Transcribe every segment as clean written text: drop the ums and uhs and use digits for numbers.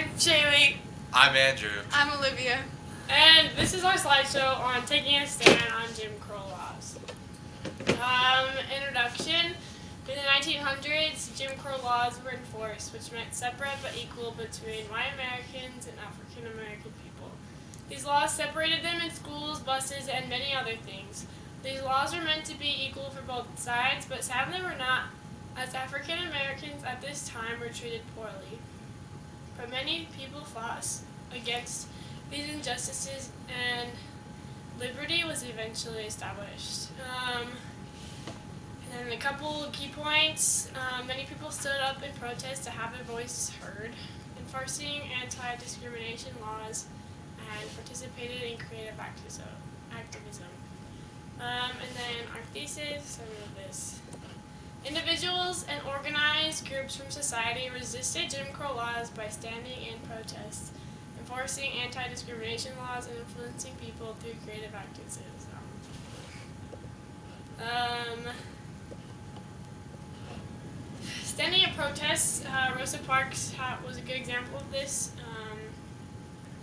I'm Shaylee. I'm Andrew. I'm Olivia. And this is our slideshow on taking a stand on Jim Crow laws. Introduction. In the 1900s, Jim Crow laws were enforced, which meant separate but equal between white Americans and African American people. These laws separated them in schools, buses, and many other things. These laws were meant to be equal for both sides, but sadly were not, as African Americans at this time were treated poorly. But many people fought against these injustices, and liberty was eventually established. And then a couple of key points. Many people stood up in protest to have their voice heard, enforcing anti-discrimination laws, and participated in creative activism. And then our thesis, some of this. Individuals and organized groups from society resisted Jim Crow laws by standing in protest, enforcing anti-discrimination laws, and influencing people through creative activism. Standing in protests, Rosa Parks was a good example of this.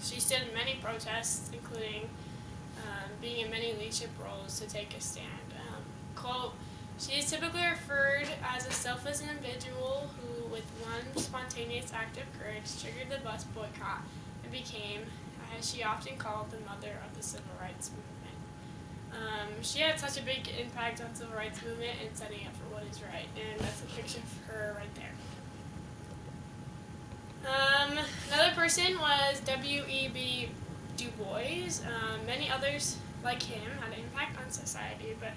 She stood in many protests, including being in many leadership roles to take a stand. Quote, "She is typically referred as a selfless individual who, with one spontaneous act of courage, triggered the bus boycott and became, as she often called, the mother of the civil rights movement." She had such a big impact on the civil rights movement and setting up for what is right, and that's a picture of her right there. Another person was W.E.B. Du Bois. Many others like him had an impact on society, but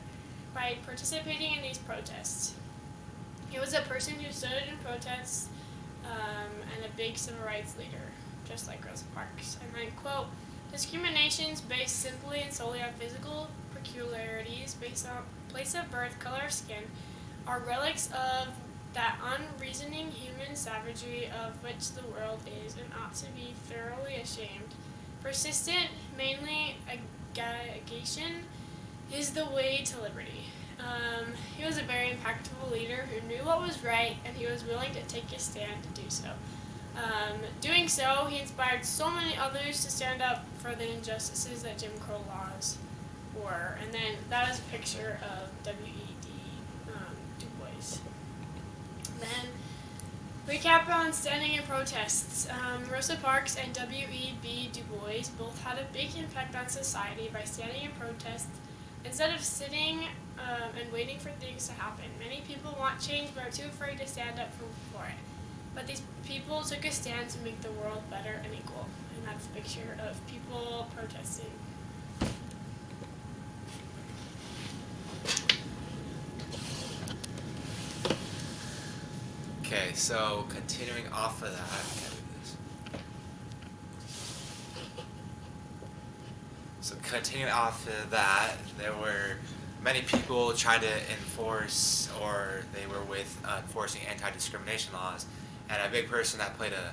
by participating in these protests. He was a person who stood in protests and a big civil rights leader, just like Rosa Parks. And then, quote, "Discriminations based simply and solely on physical peculiarities based on place of birth, color of skin, are relics of that unreasoning human savagery of which the world is and ought to be thoroughly ashamed. Persistent, mainly agitation, is the way to liberty." He was a very impactful leader who knew what was right, and he was willing to take a stand to do so. Doing so, he inspired so many others to stand up for the injustices that Jim Crow laws were. And then that is a picture of W.E.B. Du Bois. Then, recap on standing in protests. Rosa Parks and W.E.B. Du Bois both had a big impact on society by standing in protest instead of sitting and waiting for things to happen. Many people want change but are too afraid to stand up for it. But these people took a stand to make the world better and equal. And that's a picture of people protesting. Okay, so continuing off of that, there were many people trying to enforce, or they were with enforcing anti-discrimination laws, and a big person that played a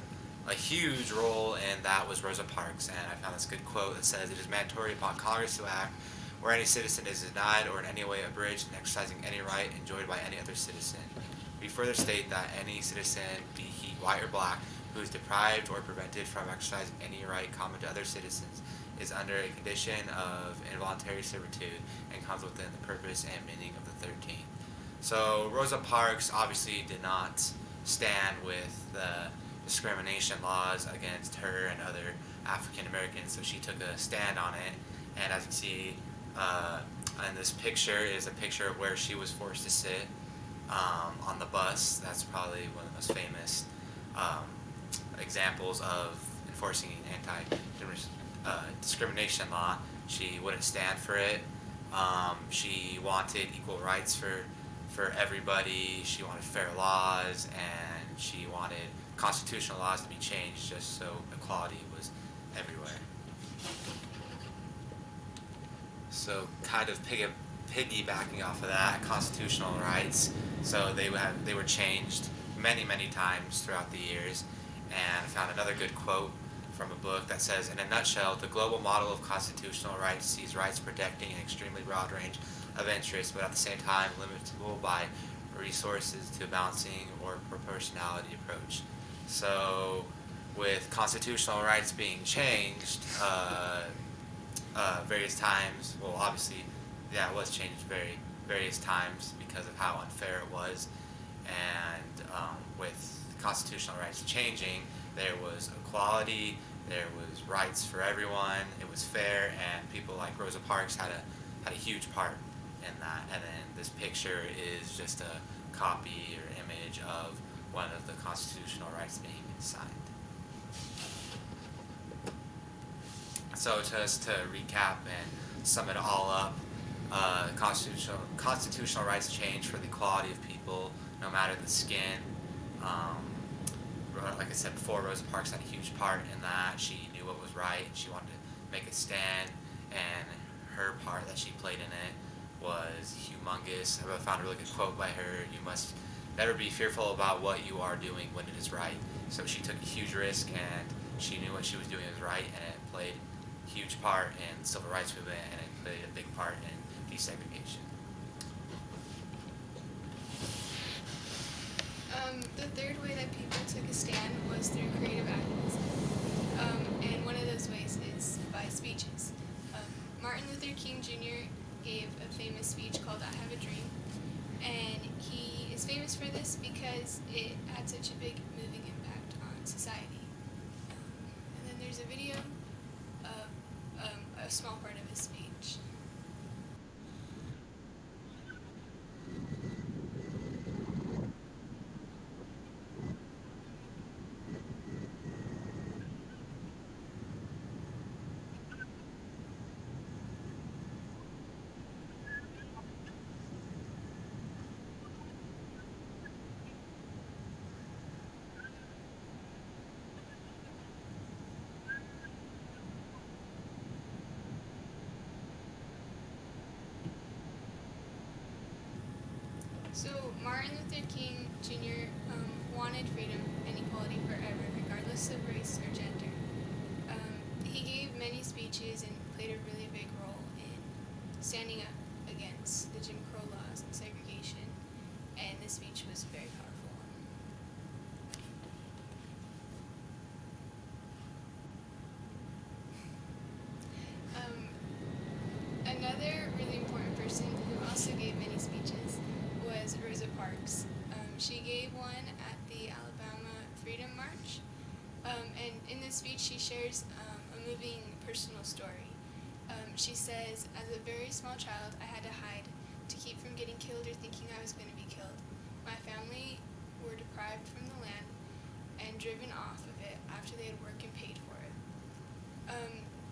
huge role in that was Rosa Parks. And I found this good quote that says, "It is mandatory upon Congress to act where any citizen is denied or in any way abridged in exercising any right enjoyed by any other citizen. We further state that any citizen, be he white or black, who is deprived or prevented from exercising any right common to other citizens is under a condition of involuntary servitude and comes within the purpose and meaning of the 13th. So Rosa Parks obviously did not stand with the discrimination laws against her and other African Americans, so she took a stand on it. And as you can see, in this picture is a picture of where she was forced to sit on the bus. That's probably one of the most famous examples of enforcing anti-discrimination law. She wouldn't stand for it. She wanted equal rights for everybody. She wanted fair laws, and she wanted constitutional laws to be changed just so equality was everywhere. So kind of piggybacking off of that, constitutional rights. So they were changed many times throughout the years. And I found another good quote from a book that says, "In a nutshell, the global model of constitutional rights sees rights protecting an extremely broad range of interests, but at the same time limitable by resources to a balancing or proportionality approach." So with constitutional rights being changed various times. Well, obviously, yeah, it was changed various times because of how unfair it was, and with constitutional rights changing, there was equality, there was rights for everyone, it was fair, and people like Rosa Parks had a huge part in that. And then this picture is just a copy or image of one of the constitutional rights being signed. So just to recap and sum it all up, constitutional rights change for the equality of people, no matter the skin. Like I said before, Rosa Parks had a huge part in that. She knew what was right. She wanted to make a stand, and her part that she played in it was humongous. I found a really good quote by her: "You must never be fearful about what you are doing when it is right." So she took a huge risk, and she knew what she was doing was right, and it played a huge part in the civil rights movement, and it played a big part in desegregation. The third way that people took a stand was through creative activism. And one of those ways is by speeches. Martin Luther King Jr. gave a famous speech called "I Have a Dream," and he is famous for this because it had such a big moving impact on society. And then there's a video of a small part of his speech. So Martin Luther King Jr. Wanted freedom and equality for everyone, regardless of race or gender. He gave many speeches and played a really big role in standing up against the Jim Crow laws and segregation, and this speech was very powerful. Another really important person who also gave many speeches was Rosa Parks. She gave one at the Alabama Freedom March, and in this speech she shares a moving personal story. She says, "As a very small child, I had to hide to keep from getting killed or thinking I was going to be killed. My family were deprived from the land and driven off of it after they had worked and paid for it."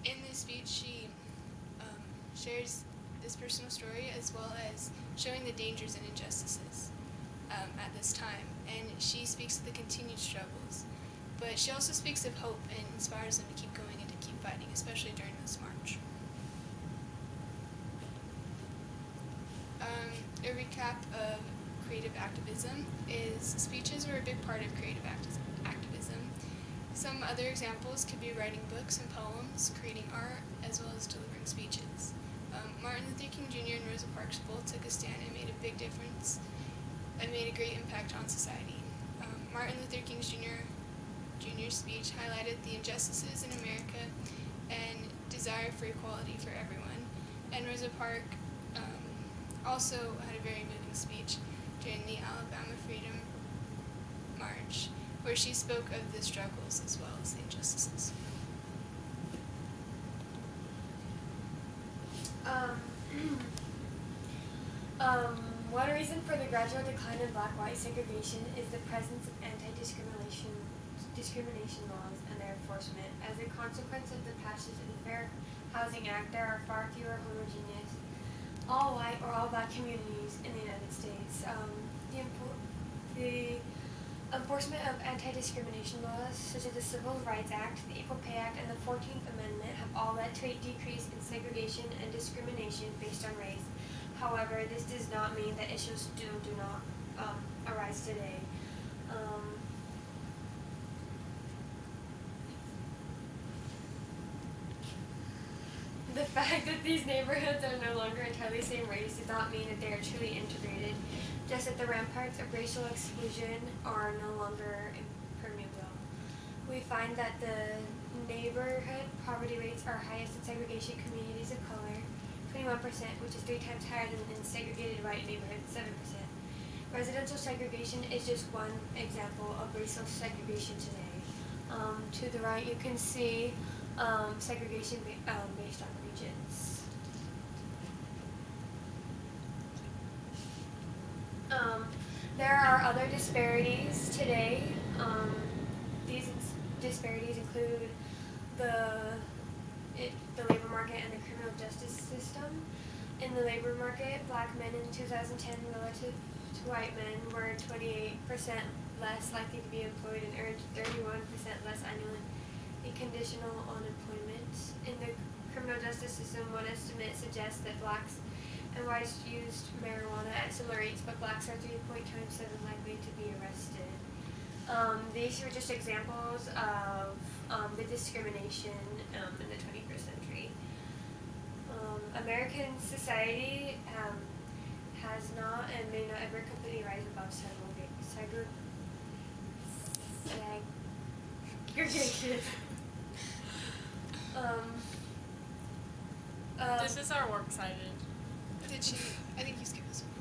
In this speech, she shares this personal story as well as showing the dangers and injustices at this time. And she speaks of the continued struggles. But she also speaks of hope and inspires them to keep going and to keep fighting, especially during this march. A recap of creative activism is speeches were a big part of creative activism. Some other examples could be writing books and poems, creating art, as well as delivering speeches. Martin Luther King Jr. and Rosa Parks both took a stand and made a big difference and made a great impact on society. Martin Luther King Jr.'s speech highlighted the injustices in America and desire for equality for everyone. And Rosa Parks also had a very moving speech during the Alabama Freedom March, where she spoke of the struggles as well as the injustices. One reason for the gradual decline in black-white segregation is the presence of anti-discrimination laws and their enforcement. As a consequence of the passage of the Fair Housing Act, there are far fewer homogeneous, all-white or all-black communities in the United States. The enforcement of anti-discrimination laws, such as the Civil Rights Act, the Equal Pay Act, and the 14th Amendment, have all led to a decrease in segregation and discrimination based on race. However, this does not mean that issues still do not arise today. The fact that these neighborhoods are no longer entirely the same race does not mean that they are truly integrated, just that the ramparts of racial exclusion are no longer impermeable. We find that the neighborhood poverty rates are highest in segregation communities of color, 21%, which is 3 times higher than in segregated white neighborhoods, 7%. Residential segregation is just one example of racial segregation today. To the right, you can see segregation based on regions. There are other disparities today. These disparities include the labor market and the criminal justice system. In the labor market, black men in 2010 relative to white men were 28% less likely to be employed and earned 31% less annual conditional unemployment. In the criminal justice system, one estimate suggests that blacks and whites used marijuana at similar rates, but blacks are 3.7 likely to be arrested. These were just examples of the discrimination in the 21st century. American society has not and may not ever completely rise above segregation. This is our works cited. Did she? I think you skipped this one.